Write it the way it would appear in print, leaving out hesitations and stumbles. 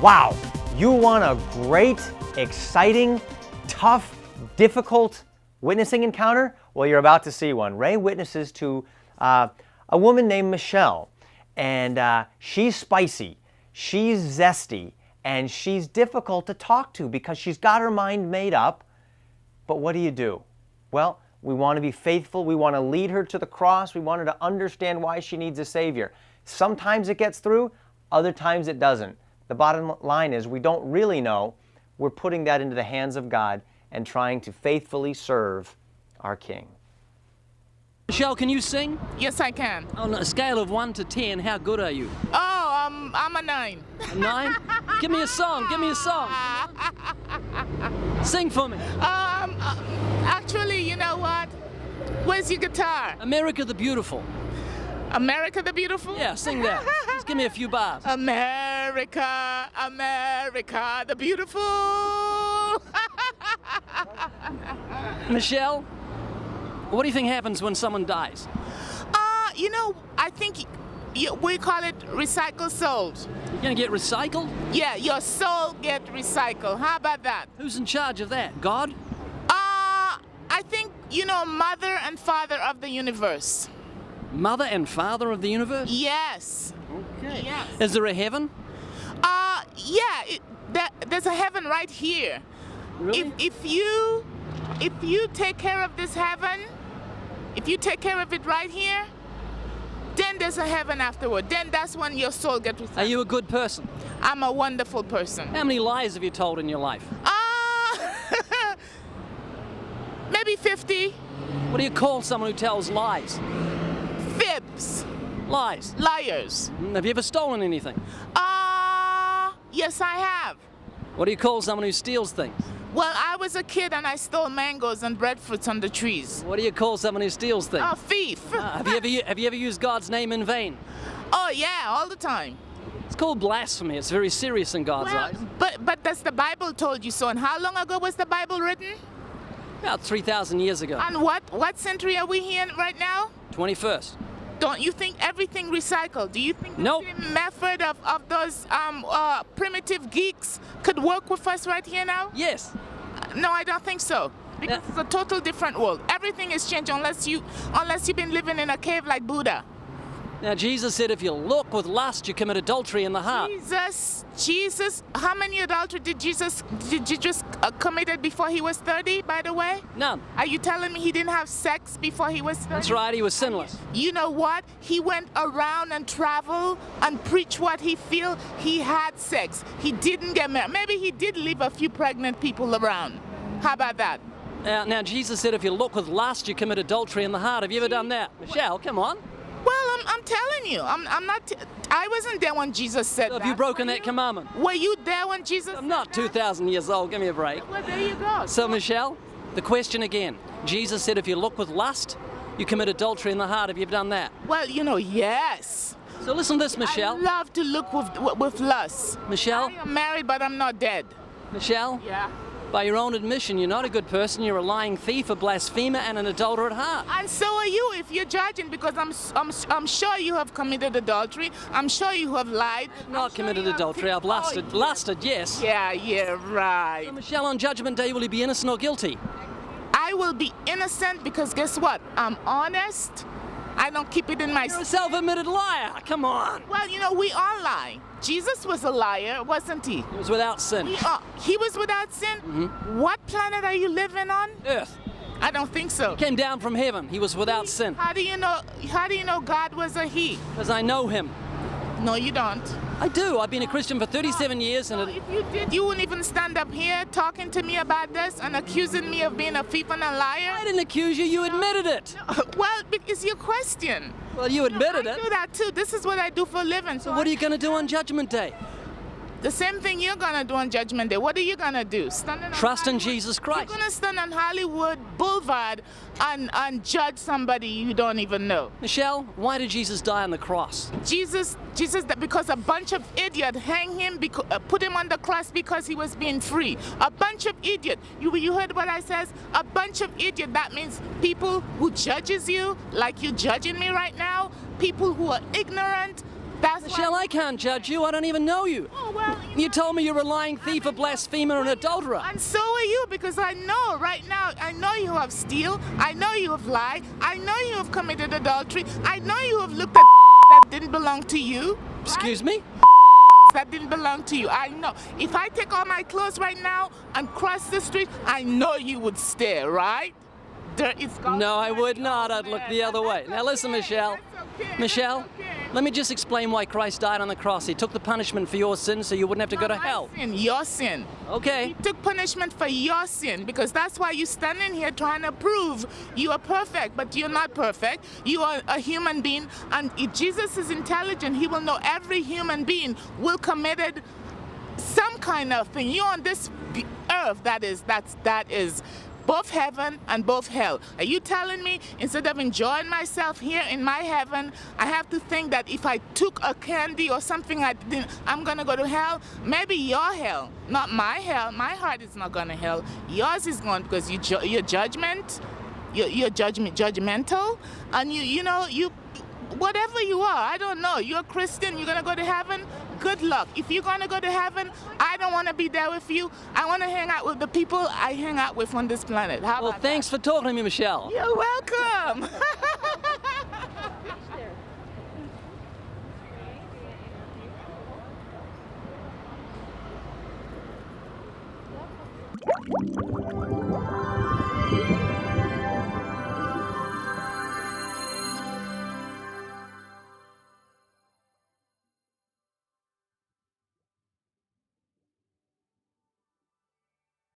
Wow, you want a great, exciting, tough, difficult witnessing encounter? Well, you're about to see one. Ray witnesses to a woman named Michelle, and she's spicy, she's zesty, and she's difficult to talk to because she's got her mind made up. But what do? Well, we want to be faithful. We want to lead her to the cross. We want her to understand why she needs a Savior. Sometimes it gets through, other times it doesn't. The bottom line is we don't really know. We're putting that into the hands of God and trying to faithfully serve our King. Michelle, can you sing? Yes, I can. On a scale of 1 to 10, how good are you? Oh, I'm a 9. A 9? Give me a song, give me a song. Sing for me. Actually, you know what? Where's your guitar? America the Beautiful. America the Beautiful? Yeah, sing that. Just give me a few bars. America, America the Beautiful. Michelle, what do you think happens when someone dies? You know, I think we call it recycled souls. You're gonna get recycled? Yeah, your soul get recycled. How about that? Who's in charge of that? God? I think, you know, Mother and Father of the universe. Mother and Father of the universe? Yes. Okay. Yes. Is there a heaven? Yeah, there's a heaven right here. Really? If you take care of this heaven, if you take care of it right here, then there's a heaven afterward. Then that's when your soul gets recycled. Are you a good person? I'm a wonderful person. How many lies have you told in your life? Maybe 50. What do you call someone who tells lies? Fibs. Lies. Liars. Have you ever stolen anything? Yes, I have. What do you call someone who steals things? Well, I was a kid and I stole mangoes and breadfruits on the trees. What do you call someone who steals things? A thief. Have you ever used God's name in vain? Oh yeah, all the time. It's called blasphemy. It's very serious in God's eyes. But that's the Bible told you so. And how long ago was the Bible written? About 3,000 years ago. And what century are we here in right now? 21st. Don't you think everything recycled? Do you think Nope. the same method of those primitive geeks could work with us right here now? Yes. No, I don't think so. Because it's a total different world. Everything is changed unless you've been living in a cave like Buddha. Now Jesus said if you look with lust, you commit adultery in the heart. Jesus, how many adultery did Jesus committed before he was 30, by the way? None. Are you telling me he didn't have sex before he was 30? That's right, he was sinless. You know what? He went around and traveled and preached what he feel. He had sex. He didn't get married. Maybe he did leave a few pregnant people around. How about that? Now Jesus said if you look with lust, you commit adultery in the heart. Have you ever done that? Michelle, come on. Well, I'm telling you, I'm not. I wasn't there when Jesus said So that. have you broken that commandment? Were you there when Jesus? I'm not 2,000 years old. Give me a break. Well, there you go. So Michelle, the question again. Jesus said if you look with lust, you commit adultery in the heart. Have you ever done that? Well, you know, yes. So listen to this, Michelle. I love to look with lust. Michelle? I am married, but I'm not dead. Michelle? Yeah. By your own admission, you're not a good person. You're a lying thief, a blasphemer, and an adulterer at heart. And so are you if you're judging, because I'm sure you have committed adultery. I'm sure you have lied. Not committed adultery. I've lusted. Oh, Lusted, yes. Yeah, right. So Michelle, on Judgment Day, will you be innocent or guilty? I will be innocent because guess what? I'm honest. I don't keep it in my... You're a self-admitted liar. Come on. Well, you know, we all lie. Jesus was a liar, wasn't he? He was without sin. He was without sin? Mm-hmm. What planet are you living on? Earth. I don't think so. He came down from heaven. He was without sin. How do you know God was a he? Because I know him. No, you don't. I do. I've been a Christian for 37 years. So if you did, you wouldn't even stand up here talking to me about this and accusing me of being a thief and a liar? I didn't accuse you. You admitted it. Well, it's your question. Well, you admitted I it. do that too. This is what I do for a living. So what are you going to do on Judgment Day? The same thing you're going to do on Judgment Day. What are you going to do? Trust in Jesus Christ. You're going to stand on Hollywood Blvd and judge somebody you don't even know. Michelle, why did Jesus die on the cross? Jesus, because a bunch of idiots hang him, put him on the cross because he was being free. A bunch of idiots. You heard what I says? A bunch of idiots. That means people who judges you, like you judging me right now. People who are ignorant. That's Michelle, I can't judge you. I don't even know you. Oh, well, You told me you're a lying thief, a blasphemer, and adulterer. And so are you, because I know right now, I know you have steal, I know you have lied, I know you have committed adultery, I know you have looked at that didn't belong to you. Excuse me? That didn't belong to you. I know. If I take all my clothes right now and cross the street, I know you would stare, right? No, I would not. I'd look the other way. Now listen, Michelle. Michelle, let me just explain why Christ died on the cross. He took the punishment for your sin so you wouldn't have to go to hell. Your sin. Okay. He took punishment for your sin, because that's why you're standing here trying to prove you are perfect, but you're not perfect. You are a human being, and if Jesus is intelligent, he will know every human being will committed some kind of thing. You're on this earth that is both heaven and both hell. Are you telling me instead of enjoying myself here in my heaven, I have to think that if I took a candy or something I'm going to go to hell? Maybe your hell, not my hell. My heart is not going to hell. Yours is going, because you're judgmental, and you whatever you are, I don't know. You're a Christian, you're going to go to heaven? Good luck. If you're going to go to heaven, I don't want to be there with you. I want to hang out with the people I hang out with on this planet. How about thanks for talking to me, Michelle. You're welcome.